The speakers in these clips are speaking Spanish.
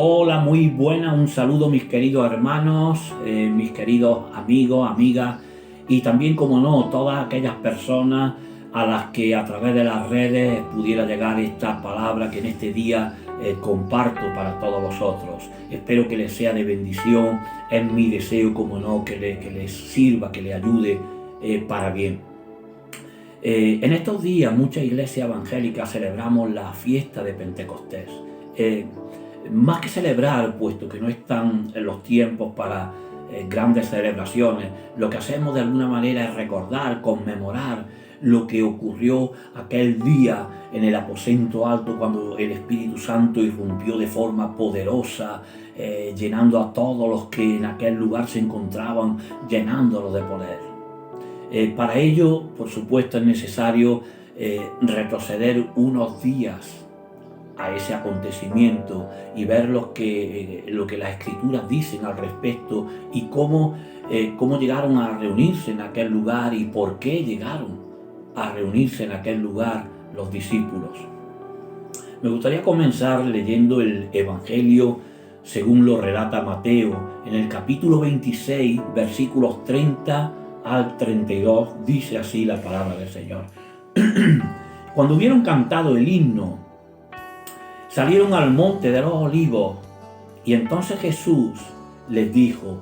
Hola, muy buena, un saludo mis queridos hermanos, mis queridos amigos, amigas y también, como no, todas aquellas personas a las que a través de las redes pudiera llegar esta palabra que en este día comparto para todos vosotros. Espero que les sea de bendición, es mi deseo, como no, que les sirva, que les ayude para bien. En estos días muchas iglesias evangélicas celebramos la fiesta de Pentecostés. Más que celebrar, puesto que no están en los tiempos para grandes celebraciones, lo que hacemos de alguna manera es recordar, conmemorar lo que ocurrió aquel día en el aposento alto cuando el Espíritu Santo irrumpió de forma poderosa, llenando a todos los que en aquel lugar se encontraban, llenándolos de poder. Para ello, por supuesto, es necesario retroceder unos días a ese acontecimiento y ver lo que las escrituras dicen al respecto y cómo llegaron a reunirse en aquel lugar y por qué llegaron a reunirse en aquel lugar los discípulos. Me gustaría comenzar leyendo el Evangelio según lo relata Mateo en el capítulo 26, versículos 30 al 32, dice así la palabra del Señor. Cuando hubieron cantado el himno, salieron al monte de los olivos y entonces Jesús les dijo: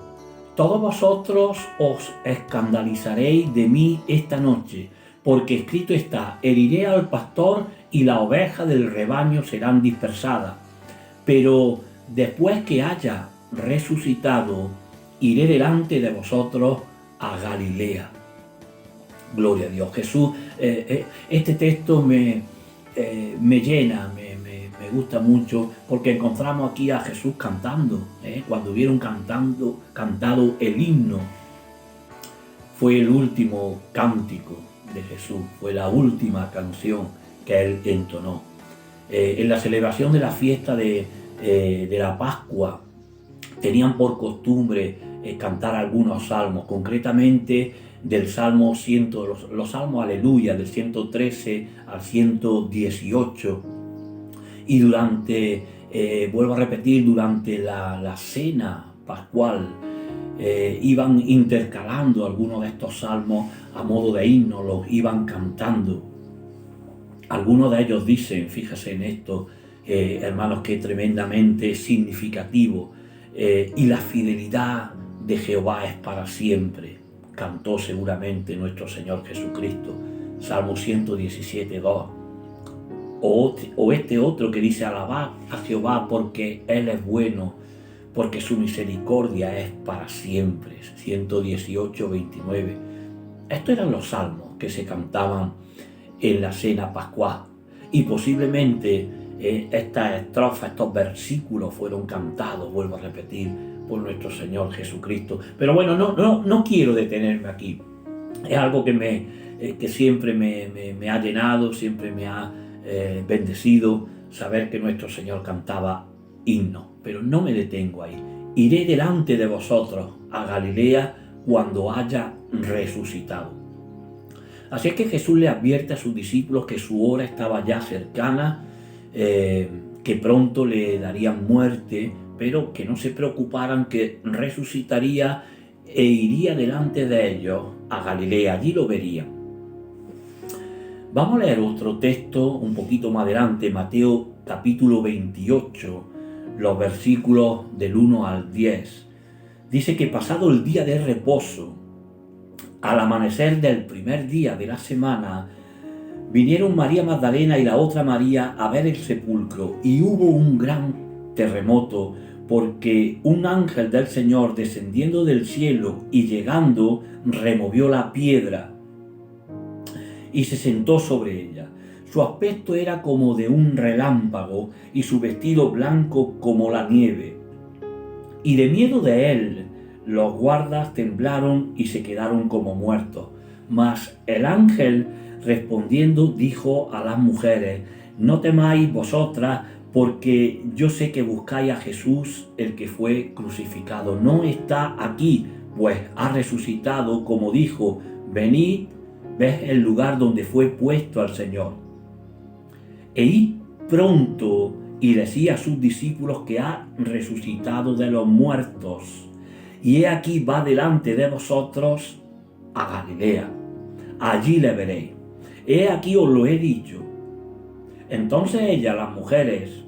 todos vosotros os escandalizaréis de mí esta noche, porque escrito está: heriré al pastor y la oveja del rebaño serán dispersadas. Pero después que haya resucitado, iré delante de vosotros a Galilea. Gloria a Dios. Jesús, este texto me llena, me gusta mucho, porque encontramos aquí a Jesús cantando. Cuando hubieron cantado el himno, fue el último cántico de Jesús, fue la última canción que él entonó. En la celebración de la fiesta de la Pascua, tenían por costumbre cantar algunos salmos, concretamente del Salmo 100, los salmos aleluya, del 113 al 118. Y vuelvo a repetir, durante la cena pascual, iban intercalando algunos de estos salmos a modo de himno, los iban cantando. Algunos de ellos dicen, fíjese en esto, hermanos, que es tremendamente significativo: y la fidelidad de Jehová es para siempre. Cantó seguramente nuestro Señor Jesucristo. Salmo 117, 2. O este otro que dice: alabad a Jehová porque Él es bueno, porque su misericordia es para siempre. 118, 29. Estos eran los salmos que se cantaban en la cena pascual. Y posiblemente estas estrofas, estos versículos fueron cantados, vuelvo a repetir, por nuestro Señor Jesucristo. Pero bueno, no quiero detenerme aquí. Es algo que siempre me ha llenado, siempre me ha bendecido saber que nuestro Señor cantaba himnos. Pero no me detengo ahí. Iré delante de vosotros a Galilea cuando haya resucitado. Así es que Jesús le advierte a sus discípulos que su hora estaba ya cercana, que pronto le darían muerte, pero que no se preocuparan, que resucitaría e iría delante de ellos a Galilea. Allí lo verían. Vamos a leer otro texto un poquito más adelante, Mateo capítulo 28, los versículos del 1 al 10. Dice que pasado el día de reposo, al amanecer del primer día de la semana, vinieron María Magdalena y la otra María a ver el sepulcro, y hubo un gran terremoto, porque un ángel del Señor, descendiendo del cielo y llegando, removió la piedra y se sentó sobre ella. Su aspecto era como de un relámpago y su vestido blanco como la nieve. Y de miedo de él, los guardas temblaron y se quedaron como muertos. Mas el ángel, respondiendo, dijo a las mujeres: no temáis vosotras, porque yo sé que buscáis a Jesús, el que fue crucificado. No está aquí, pues ha resucitado, como dijo. Venid, ves el lugar donde fue puesto al Señor. E id pronto y decía a sus discípulos que ha resucitado de los muertos. Y he aquí va delante de vosotros a Galilea. Allí le veréis. He aquí os lo he dicho. Entonces ellas, las mujeres,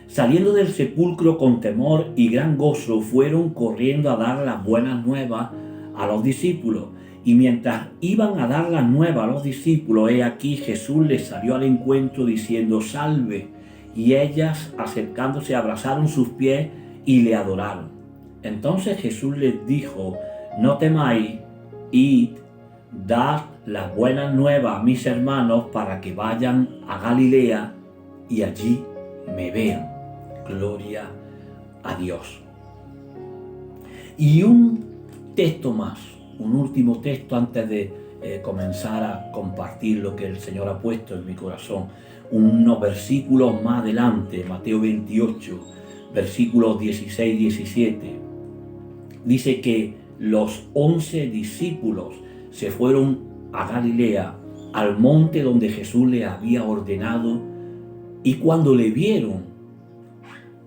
saliendo del sepulcro con temor y gran gozo, fueron corriendo a dar las buenas nuevas a los discípulos. Y mientras iban a dar las nuevas a los discípulos, he aquí Jesús les salió al encuentro diciendo: salve. Y ellas, acercándose, abrazaron sus pies y le adoraron. Entonces Jesús les dijo: no temáis, id, dad las buenas nuevas a mis hermanos para que vayan a Galilea y allí me vean. Gloria a Dios. Y un texto más, un último texto antes de comenzar a compartir lo que el Señor ha puesto en mi corazón. Unos versículos más adelante, Mateo 28, versículos 16 y 17. Dice que los 11 discípulos se fueron a Galilea, al monte donde Jesús les había ordenado, y cuando le vieron,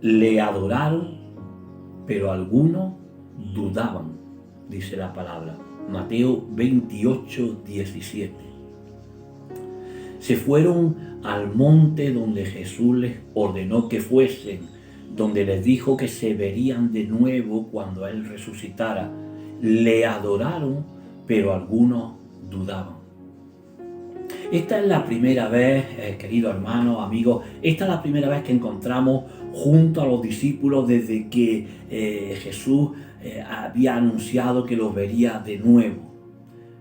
le adoraron, pero algunos dudaban, dice la palabra. Mateo 28, 17. Se fueron al monte donde Jesús les ordenó que fuesen, donde les dijo que se verían de nuevo cuando Él resucitara. Le adoraron, pero algunos dudaban. Esta es la primera vez, queridos hermanos, amigos, esta es la primera vez que encontramos junto a los discípulos desde que Jesús había anunciado que los vería de nuevo.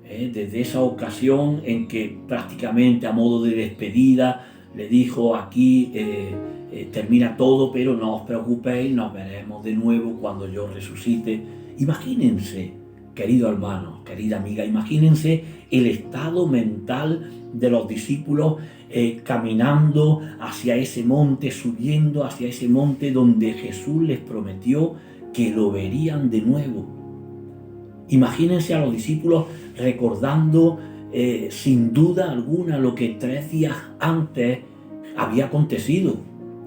Desde esa ocasión en que prácticamente a modo de despedida le dijo: aquí termina todo, pero no os preocupéis, nos veremos de nuevo cuando yo resucite. Imagínense, querido hermano, querida amiga, imagínense el estado mental de los discípulos caminando hacia ese monte, subiendo hacia ese monte donde Jesús les prometió que lo verían de nuevo. Imagínense a los discípulos recordando sin duda alguna lo que 3 días antes había acontecido.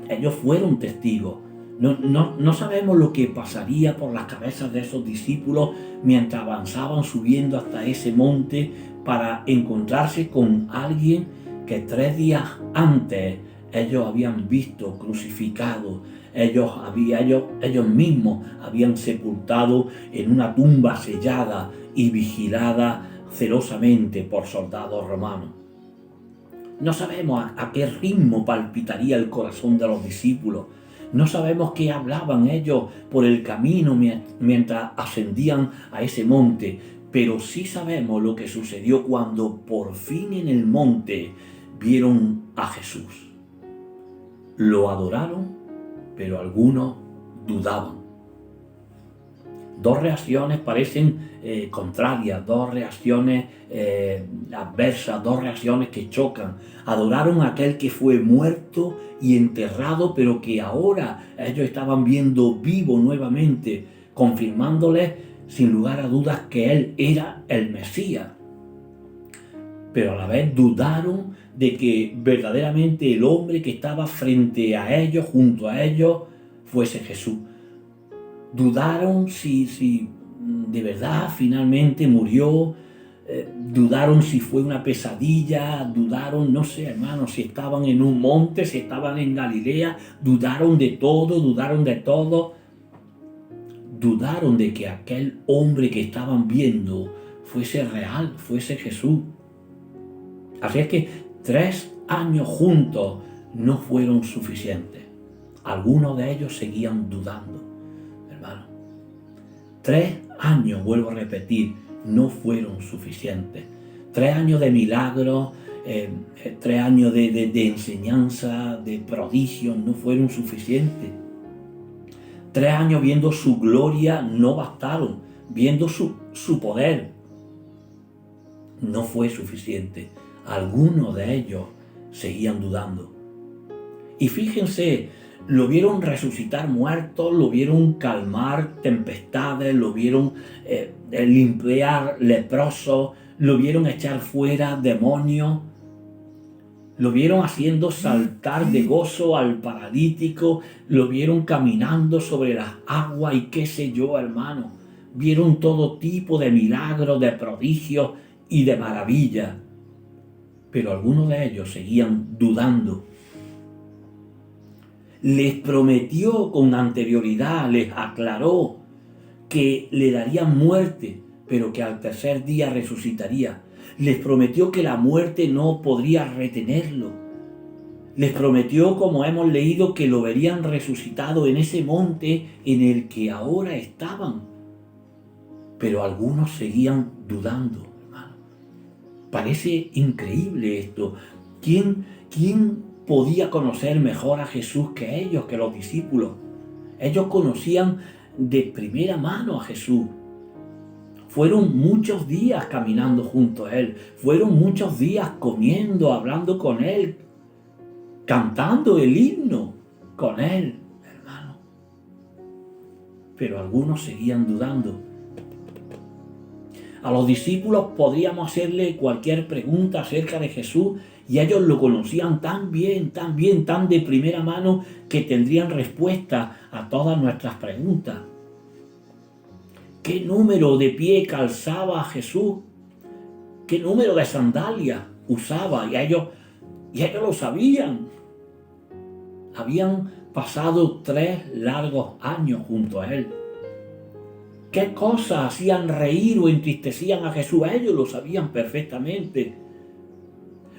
Ellos fueron testigos. No sabemos lo que pasaría por las cabezas de esos discípulos mientras avanzaban subiendo hasta ese monte para encontrarse con alguien que 3 días antes ellos habían visto crucificado. Ellos mismos habían sepultado en una tumba sellada y vigilada celosamente por soldados romanos. No sabemos a qué ritmo palpitaría el corazón de los discípulos. No sabemos qué hablaban ellos por el camino mientras ascendían a ese monte, pero sí sabemos lo que sucedió cuando por fin en el monte vieron a Jesús. Lo adoraron, pero algunos dudaban. 2 reacciones parecen contrarias, 2 reacciones adversas, 2 reacciones que chocan. Adoraron a aquel que fue muerto y enterrado, pero que ahora ellos estaban viendo vivo nuevamente, confirmándoles sin lugar a dudas que Él era el Mesías. Pero a la vez dudaron de que verdaderamente el hombre que estaba frente a ellos, junto a ellos, fuese Jesús. Dudaron si de verdad finalmente murió, dudaron si fue una pesadilla, dudaron, no sé, hermanos, si estaban en un monte, si estaban en Galilea, dudaron de todo, dudaron de que aquel hombre que estaban viendo fuese real, fuese Jesús. Así es que 3 años juntos no fueron suficientes. Algunos de ellos seguían dudando, hermano. 3 años, vuelvo a repetir, no fueron suficientes. 3 años de milagros, 3 años de enseñanza, de prodigios, no fueron suficientes. 3 años viendo su gloria no bastaron, viendo su poder no fue suficiente. Algunos de ellos seguían dudando. Y fíjense, lo vieron resucitar muertos, lo vieron calmar tempestades, lo vieron limpiar leprosos, lo vieron echar fuera demonios. Lo vieron haciendo saltar de gozo al paralítico, lo vieron caminando sobre las aguas y qué sé yo, hermano. Vieron todo tipo de milagros, de prodigios y de maravillas. Pero algunos de ellos seguían dudando. Les prometió con anterioridad, les aclaró que le darían muerte, pero que al tercer día resucitaría. Les prometió que la muerte no podría retenerlo. Les prometió, como hemos leído, que lo verían resucitado en ese monte en el que ahora estaban. Pero algunos seguían dudando, hermano. Parece increíble esto. ¿Quién podía conocer mejor a Jesús que ellos, que los discípulos? Ellos conocían de primera mano a Jesús. Fueron muchos días caminando junto a Él. Fueron muchos días comiendo, hablando con Él, cantando el himno con Él, hermano. Pero algunos seguían dudando. A los discípulos podríamos hacerle cualquier pregunta acerca de Jesús y ellos lo conocían tan bien, tan de primera mano que tendrían respuesta a todas nuestras preguntas. ¿Qué número de pie calzaba Jesús? ¿Qué número de sandalias usaba? Y ellos lo sabían. Habían pasado 3 largos años junto a Él. ¿Qué cosas hacían reír o entristecían a Jesús? Ellos lo sabían perfectamente.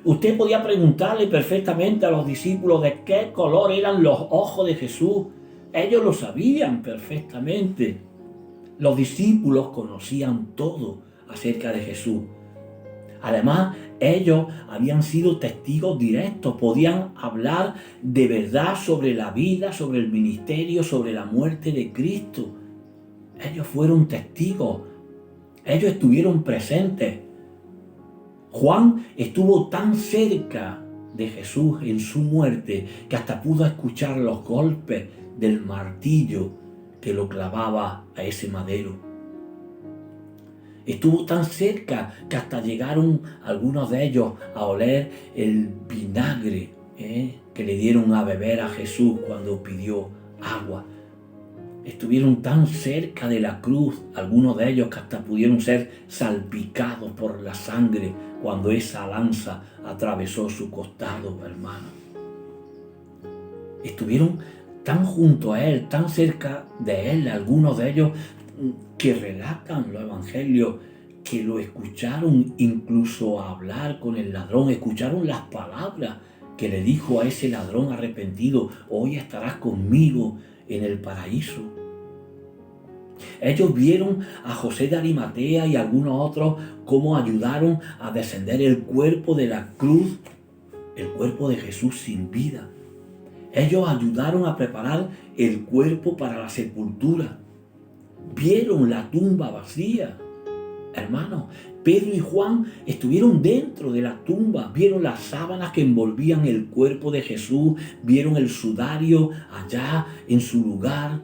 Usted podía preguntarle perfectamente a los discípulos de qué color eran los ojos de Jesús. Ellos lo sabían perfectamente. Los discípulos conocían todo acerca de Jesús. Además, ellos habían sido testigos directos, podían hablar de verdad sobre la vida, sobre el ministerio, sobre la muerte de Cristo. Ellos fueron testigos, ellos estuvieron presentes. Juan estuvo tan cerca de Jesús en su muerte que hasta pudo escuchar los golpes del martillo que lo clavaba a ese madero. Estuvo tan cerca que hasta llegaron algunos de ellos a oler el vinagre que le dieron a beber a Jesús cuando pidió agua. Estuvieron tan cerca de la cruz, algunos de ellos que hasta pudieron ser salpicados por la sangre cuando esa lanza atravesó su costado, hermano. Estuvieron tan junto a Él, tan cerca de Él, algunos de ellos que relatan los evangelios, que lo escucharon incluso hablar con el ladrón, escucharon las palabras que le dijo a ese ladrón arrepentido: hoy estarás conmigo en el paraíso. Ellos vieron a José de Arimatea y algunos otros cómo ayudaron a descender el cuerpo de la cruz, el cuerpo de Jesús sin vida. Ellos ayudaron a preparar el cuerpo para la sepultura. Vieron la tumba vacía. Hermanos, Pedro y Juan estuvieron dentro de la tumba, vieron las sábanas que envolvían el cuerpo de Jesús, vieron el sudario allá en su lugar,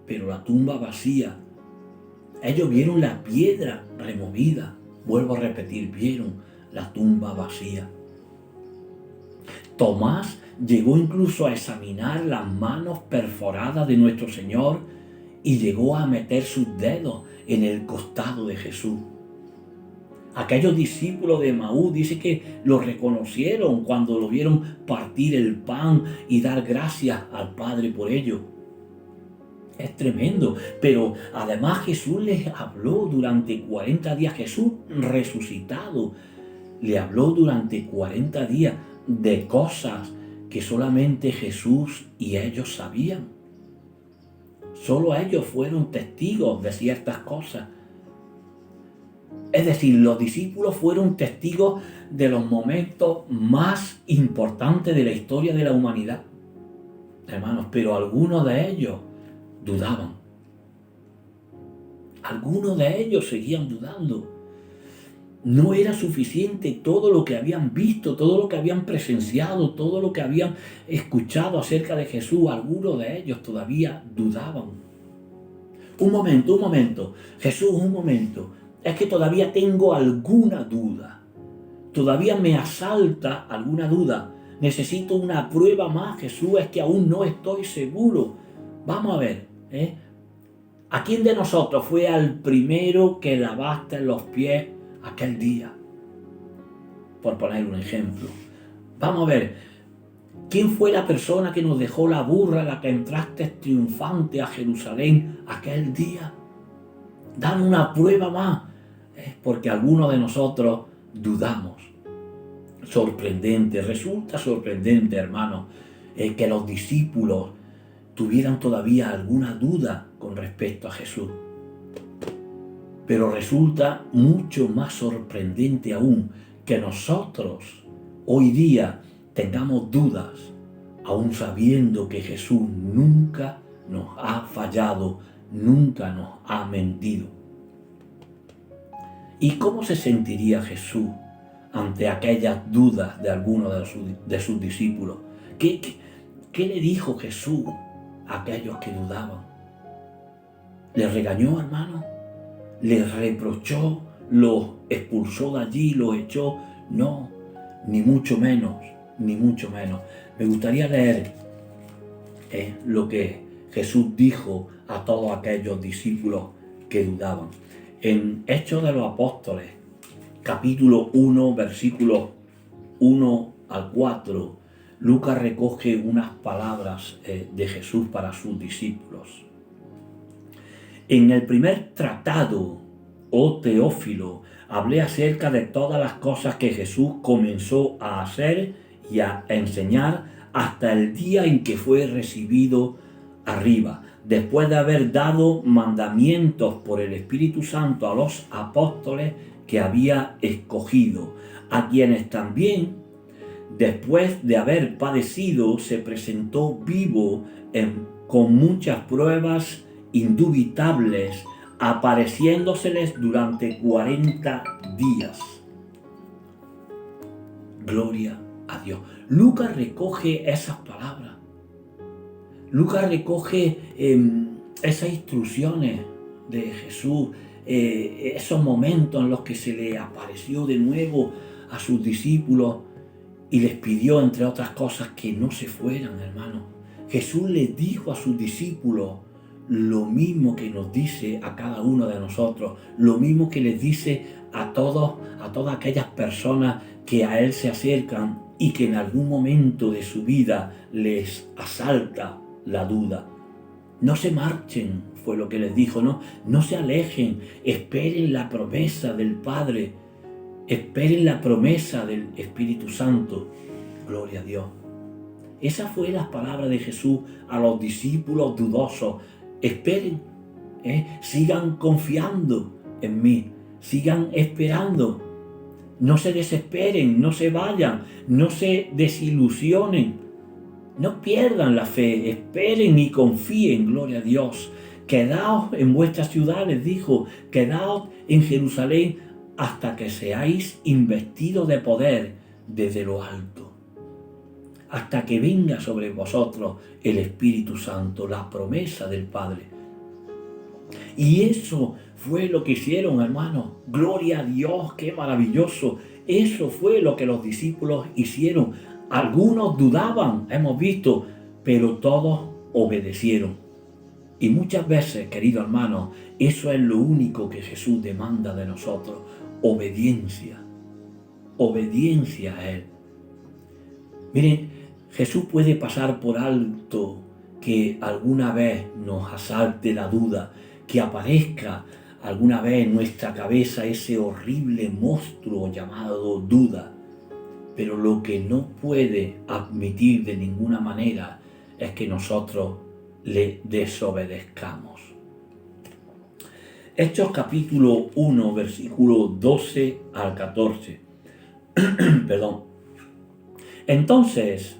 pero la tumba vacía. Ellos vieron la piedra removida. Vuelvo a repetir, vieron la tumba vacía. Tomás llegó incluso a examinar las manos perforadas de nuestro Señor y llegó a meter sus dedos en el costado de Jesús. Aquellos discípulos de Emaús dice que lo reconocieron cuando lo vieron partir el pan y dar gracias al Padre por ello. Es tremendo, pero además Jesús les habló durante 40 días, Jesús resucitado, le habló durante 40 días de cosas que solamente Jesús y ellos sabían. Solo ellos fueron testigos de ciertas cosas. Es decir, los discípulos fueron testigos de los momentos más importantes de la historia de la humanidad. Hermanos, pero algunos de ellos dudaban. Algunos de ellos seguían dudando. No era suficiente todo lo que habían visto, todo lo que habían presenciado, todo lo que habían escuchado acerca de Jesús. Algunos de ellos todavía dudaban. Un momento. Jesús, un momento. Es que todavía tengo alguna duda. todavía me asalta alguna duda. Necesito una prueba más, Jesús, es que aún no estoy seguro. Vamos a ver, ¿a quién de nosotros fue al primero que lavaste los pies aquel día? Por poner un ejemplo. Vamos a ver, ¿quién fue la persona que nos dejó la burra en la que entraste triunfante a Jerusalén aquel día? Dan una prueba más, porque algunos de nosotros dudamos. Sorprendente, resulta sorprendente, hermano, que los discípulos tuvieran todavía alguna duda con respecto a Jesús. Pero resulta mucho más sorprendente aún que nosotros hoy día tengamos dudas, aún sabiendo que Jesús nunca nos ha fallado, nunca nos ha mentido. ¿Y cómo se sentiría Jesús ante aquellas dudas de algunos de sus discípulos? ¿Qué le dijo Jesús a aquellos que dudaban? ¿Les regañó, hermano? ¿Les reprochó? ¿Los expulsó de allí? ¿Los echó? No, ni mucho menos, ni mucho menos. Me gustaría leer lo que Jesús dijo a todos aquellos discípulos que dudaban. En Hechos de los Apóstoles, capítulo 1, versículos 1 al 4, Lucas recoge unas palabras de Jesús para sus discípulos. En el primer tratado, oh Teófilo, hablé acerca de todas las cosas que Jesús comenzó a hacer y a enseñar hasta el día en que fue recibido arriba, después de haber dado mandamientos por el Espíritu Santo a los apóstoles que había escogido, a quienes también, después de haber padecido, se presentó vivo con muchas pruebas indubitables, apareciéndoseles durante 40 días. Gloria a Dios. Lucas recoge esas palabras. Lucas recoge esas instrucciones de Jesús, esos momentos en los que se le apareció de nuevo a sus discípulos y les pidió, entre otras cosas, que no se fueran, hermano. Jesús les dijo a sus discípulos lo mismo que nos dice a cada uno de nosotros, lo mismo que les dice a todas aquellas personas que a Él se acercan y que en algún momento de su vida les asalta la duda. No se marchen, fue lo que les dijo, no se alejen, esperen la promesa del Padre, esperen la promesa del Espíritu Santo. Gloria a Dios. Esa fue la palabra de Jesús a los discípulos dudosos. Esperen, sigan confiando en mí, sigan esperando. No se desesperen, no se vayan, no se desilusionen. No pierdan la fe, esperen y confíen, gloria a Dios. Quedaos en vuestras ciudades, dijo, quedaos en Jerusalén hasta que seáis investidos de poder desde lo alto. Hasta que venga sobre vosotros el Espíritu Santo, la promesa del Padre. Y eso fue lo que hicieron, hermanos. Gloria a Dios, qué maravilloso. Eso fue lo que los discípulos hicieron. Algunos dudaban, hemos visto, pero todos obedecieron. Y muchas veces, queridos hermanos, eso es lo único que Jesús demanda de nosotros. Obediencia. Obediencia a Él. Miren, Jesús puede pasar por alto que alguna vez nos asalte la duda, que aparezca alguna vez en nuestra cabeza ese horrible monstruo llamado duda. Pero lo que no puede admitir de ninguna manera es que nosotros le desobedezcamos. Hechos capítulo 1, versículo 12 al 14. Perdón. Entonces,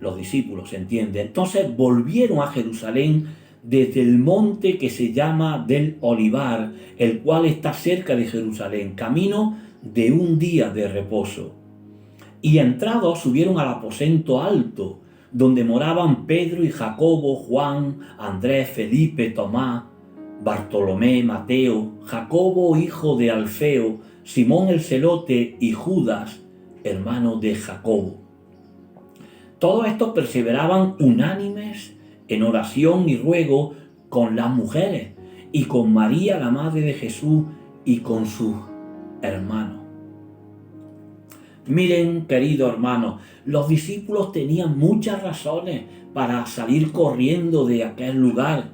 los discípulos, ¿se entiende? Entonces volvieron a Jerusalén desde el monte que se llama del Olivar, el cual está cerca de Jerusalén, camino de un día de reposo. Y entrados subieron al aposento alto, donde moraban Pedro y Jacobo, Juan, Andrés, Felipe, Tomás, Bartolomé, Mateo, Jacobo, hijo de Alfeo, Simón el Celote y Judas, hermano de Jacobo. Todos estos perseveraban unánimes en oración y ruego con las mujeres y con María, la madre de Jesús, y con sus hermanos. Miren, queridos hermanos, los discípulos tenían muchas razones para salir corriendo de aquel lugar.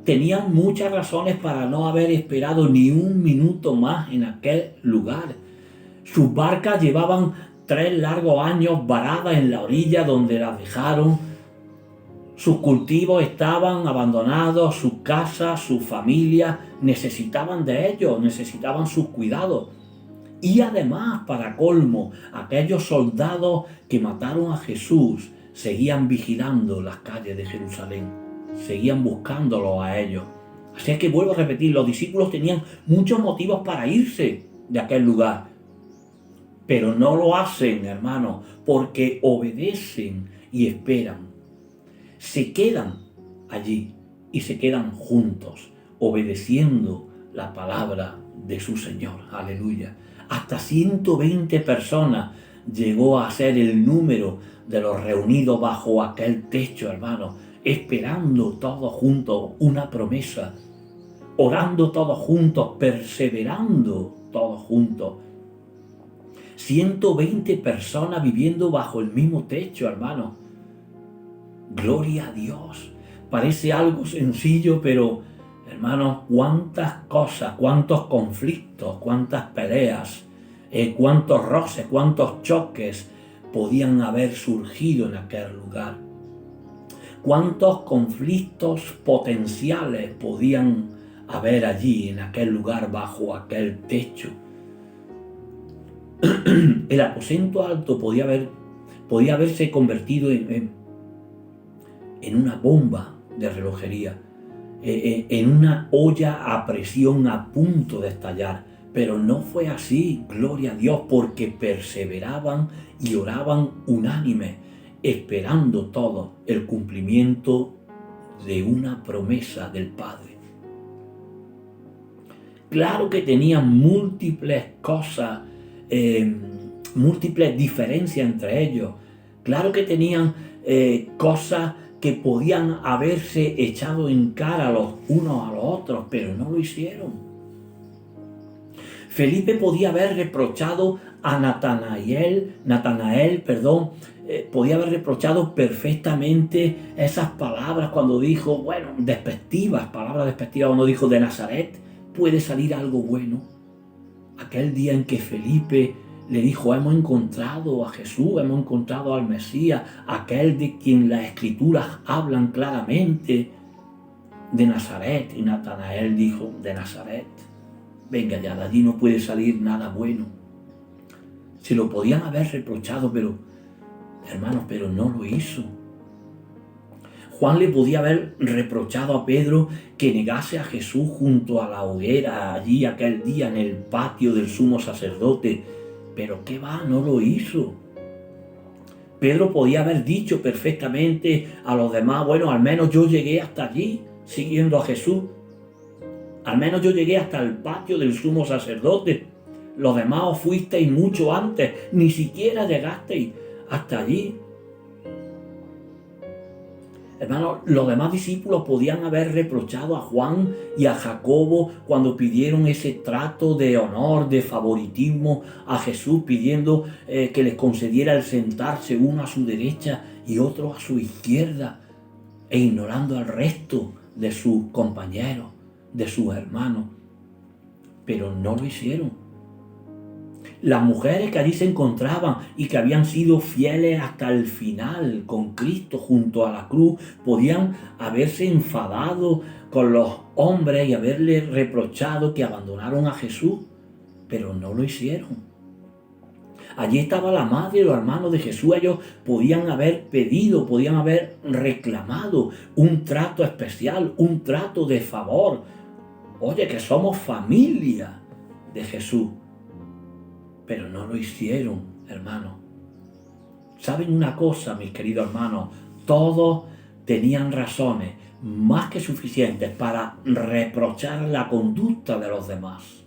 Tenían muchas razones para no haber esperado ni un minuto más en aquel lugar. Sus barcas llevaban 3 largos años varadas en la orilla donde las dejaron. Sus cultivos estaban abandonados, sus casas, sus familias necesitaban de ellos, necesitaban sus cuidados. Y además, para colmo, aquellos soldados que mataron a Jesús seguían vigilando las calles de Jerusalén, seguían buscándolo a ellos. Así es que vuelvo a repetir, los discípulos tenían muchos motivos para irse de aquel lugar, pero no lo hacen, hermanos, porque obedecen y esperan. Se quedan allí y se quedan juntos, obedeciendo la palabra de su Señor. Aleluya. Hasta 120 personas llegó a ser el número de los reunidos bajo aquel techo, hermanos, esperando todos juntos una promesa, orando todos juntos, perseverando todos juntos. 120 personas viviendo bajo el mismo techo, hermanos. Gloria a Dios. Parece algo sencillo, pero, hermanos, cuántas cosas, cuántos conflictos, cuántas peleas, cuántos roces, cuántos choques podían haber surgido en aquel lugar. Cuántos conflictos potenciales podían haber allí, en aquel lugar, bajo aquel techo. El aposento alto podía haberse convertido en una bomba de relojería, en una olla a presión a punto de estallar. Pero no fue así, gloria a Dios, porque perseveraban y oraban unánimes, esperando todo el cumplimiento de una promesa del Padre. Claro que tenían múltiples cosas, múltiples diferencias entre ellos. Claro que tenían cosas que podían haberse echado en cara los unos a los otros, pero no lo hicieron. Felipe podía haber reprochado a Natanael, podía haber reprochado perfectamente esas palabras cuando dijo, palabras despectivas cuando dijo, de Nazaret puede salir algo bueno. Aquel día en que Felipe le dijo, hemos encontrado a Jesús, hemos encontrado al Mesías, aquel de quien las Escrituras hablan claramente, de Nazaret. Y Natanael dijo, de Nazaret, venga ya, de allí no puede salir nada bueno. Se lo podían haber reprochado, pero, hermanos, pero no lo hizo. Juan le podía haber reprochado a Pedro que negase a Jesús junto a la hoguera, allí aquel día en el patio del sumo sacerdote, pero qué va, no lo hizo. Pedro podía haber dicho perfectamente a los demás, al menos yo llegué hasta allí siguiendo a Jesús. Al menos yo llegué hasta el patio del sumo sacerdote. Los demás os fuisteis mucho antes, ni siquiera llegasteis hasta allí. Hermanos, los demás discípulos podían haber reprochado a Juan y a Jacobo cuando pidieron ese trato de honor, de favoritismo a Jesús, pidiendo que les concediera el sentarse uno a su derecha y otro a su izquierda, e ignorando al resto de sus compañeros, de sus hermanos. Pero no lo hicieron. Las mujeres que allí se encontraban y que habían sido fieles hasta el final con Cristo junto a la cruz, podían haberse enfadado con los hombres y haberles reprochado que abandonaron a Jesús, pero no lo hicieron. Allí estaba la madre y los hermanos de Jesús. Ellos podían haber pedido, podían haber reclamado un trato especial, un trato de favor. Oye, que somos familia de Jesús. Pero no lo hicieron, hermanos. ¿Saben una cosa, mis queridos hermanos? Todos tenían razones más que suficientes para reprochar la conducta de los demás.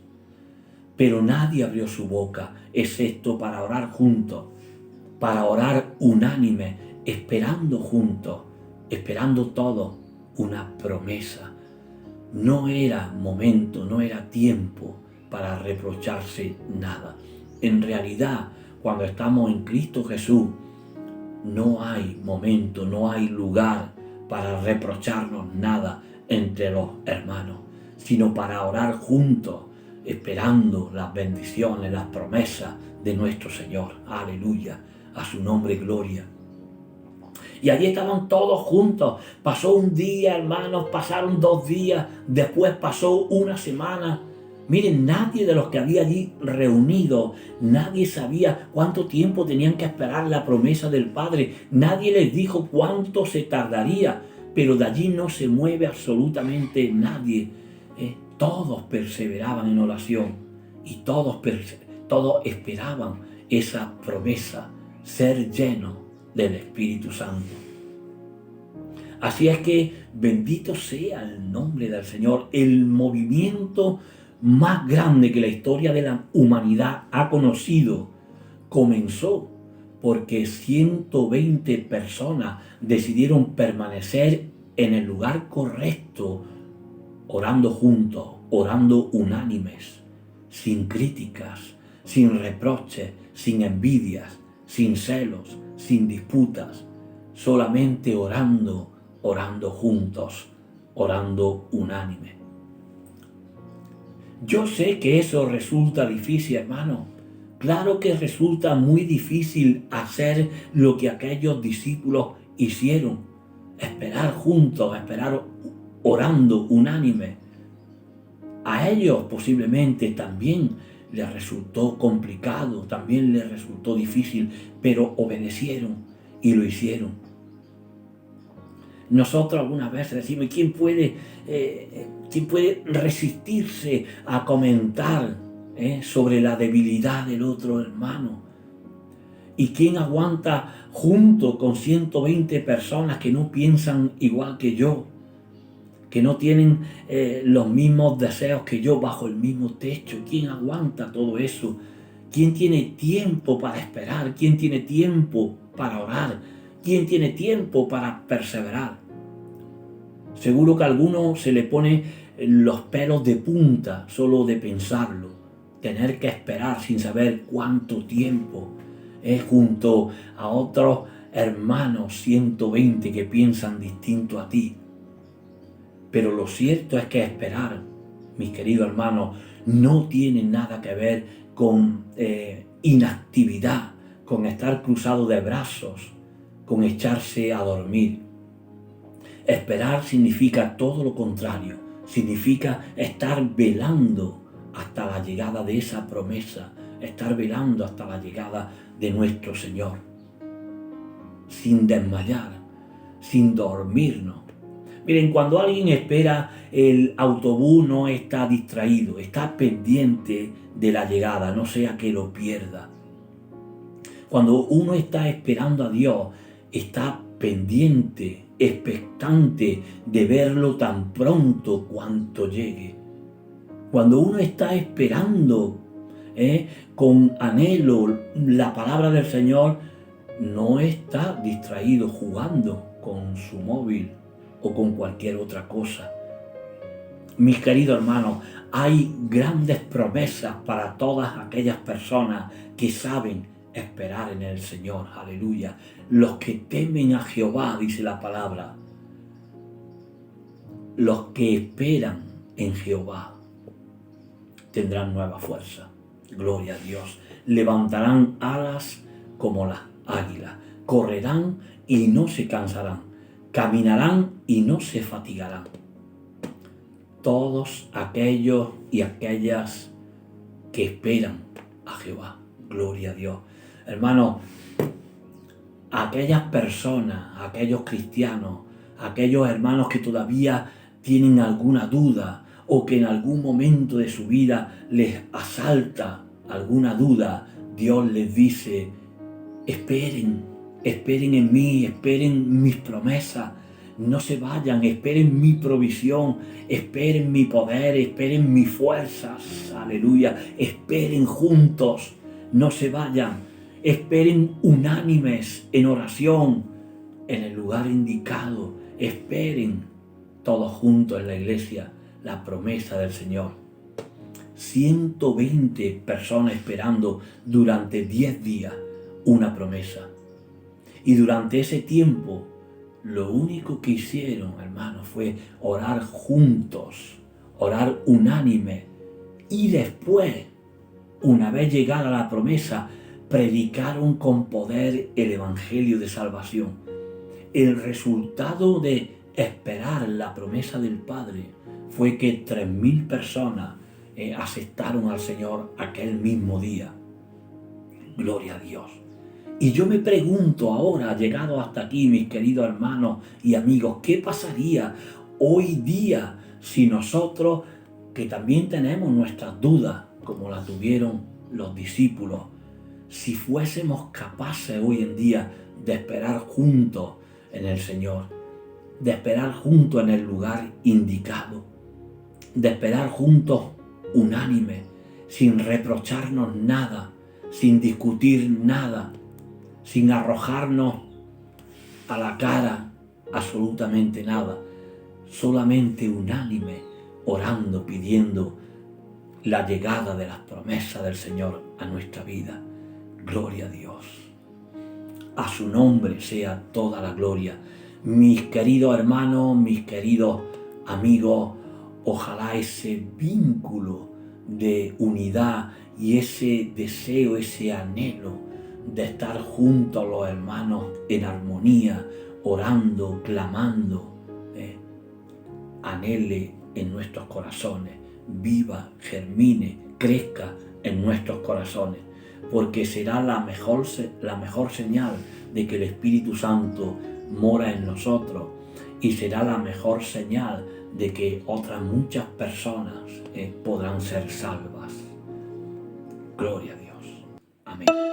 pero nadie abrió su boca, excepto para orar juntos, para orar unánime, esperando juntos, esperando todo una promesa. No era momento, no era tiempo para reprocharse nada. En realidad, cuando estamos en Cristo Jesús, no hay momento, no hay lugar para reprocharnos nada entre los hermanos, sino para orar juntos, esperando las bendiciones, las promesas de nuestro Señor. Aleluya, a su nombre gloria. Y allí estaban todos juntos. Pasó un día, hermanos, pasaron 2 días, después pasó una semana. Miren, nadie de los que había allí reunidos, nadie sabía cuánto tiempo tenían que esperar la promesa del Padre. Nadie les dijo cuánto se tardaría, pero de allí no se mueve absolutamente nadie. Todos perseveraban en oración y todos esperaban esa promesa, ser llenos del Espíritu Santo. Así es que bendito sea el nombre del Señor. El movimiento más grande que la historia de la humanidad ha conocido comenzó porque 120 personas decidieron permanecer en el lugar correcto, orando juntos, orando unánimes, sin críticas, sin reproches, sin envidias, sin celos, sin disputas, solamente orando juntos, orando unánime. Yo sé que eso resulta difícil, hermano. Claro que resulta muy difícil hacer lo que aquellos discípulos hicieron. Esperar juntos, esperar orando unánime. A ellos posiblemente también les resultó complicado, también les resultó difícil, pero obedecieron y lo hicieron. Nosotros algunas veces decimos, ¿quién puede resistirse a comentar sobre la debilidad del otro hermano? ¿Y quién aguanta junto con 120 personas que no piensan igual que yo? Que no tienen los mismos deseos que yo bajo el mismo techo. ¿Quién aguanta todo eso? ¿Quién tiene tiempo para esperar? ¿Quién tiene tiempo para orar? ¿Quién tiene tiempo para perseverar? Seguro que a alguno se le pone los pelos de punta solo de pensarlo. Tener que esperar sin saber cuánto tiempo junto a otros hermanos 120 que piensan distinto a ti. Pero lo cierto es que esperar, mis queridos hermanos, no tiene nada que ver con inactividad, con estar cruzado de brazos, con echarse a dormir. Esperar significa todo lo contrario, significa estar velando hasta la llegada de esa promesa, estar velando hasta la llegada de nuestro Señor, sin desmayar, sin dormirnos. Miren, cuando alguien espera el autobús no está distraído, está pendiente de la llegada, no sea que lo pierda. Cuando uno está esperando a Dios, está pendiente, expectante de verlo tan pronto cuanto llegue. Cuando uno está esperando con anhelo la palabra del Señor, no está distraído jugando con su móvil o con cualquier otra cosa. Mis queridos hermanos, hay grandes promesas para todas aquellas personas que saben esperar en el Señor. Aleluya. Los que temen a Jehová, dice la palabra. Los que esperan en Jehová tendrán nueva fuerza. Gloria a Dios. Levantarán alas como las águilas. Correrán y no se cansarán. Caminarán y no se fatigarán. Todos aquellos y aquellas que esperan a Jehová. Gloria a Dios. Hermano, aquellas personas, aquellos cristianos, aquellos hermanos que todavía tienen alguna duda o que en algún momento de su vida les asalta alguna duda, Dios les dice, esperen en mí, esperen mis promesas, no se vayan, esperen mi provisión, esperen mi poder, esperen mis fuerzas, aleluya, esperen juntos, no se vayan, esperen unánimes en oración, en el lugar indicado, esperen todos juntos en la iglesia la promesa del Señor. 120 personas esperando durante 10 días una promesa. Y durante ese tiempo, lo único que hicieron, hermanos, fue orar juntos, orar unánime. Y después, una vez llegada la promesa, predicaron con poder el evangelio de salvación. El resultado de esperar la promesa del Padre fue que 3.000 personas aceptaron al Señor aquel mismo día. Gloria a Dios. Y yo me pregunto ahora, llegado hasta aquí, mis queridos hermanos y amigos, ¿qué pasaría hoy día si nosotros, que también tenemos nuestras dudas, como las tuvieron los discípulos, si fuésemos capaces hoy en día de esperar juntos en el Señor, de esperar juntos en el lugar indicado, de esperar juntos unánime, sin reprocharnos nada, sin discutir nada, sin arrojarnos a la cara absolutamente nada, solamente unánime, orando, pidiendo la llegada de las promesas del Señor a nuestra vida. Gloria a Dios. A su nombre sea toda la gloria. Mis queridos hermanos, mis queridos amigos, ojalá ese vínculo de unidad y ese deseo, ese anhelo de estar juntos los hermanos en armonía, orando, clamando, anhele en nuestros corazones, viva, germine, crezca en nuestros corazones, porque será la mejor señal de que el Espíritu Santo mora en nosotros y será la mejor señal de que otras muchas personas podrán ser salvas. Gloria a Dios. Amén.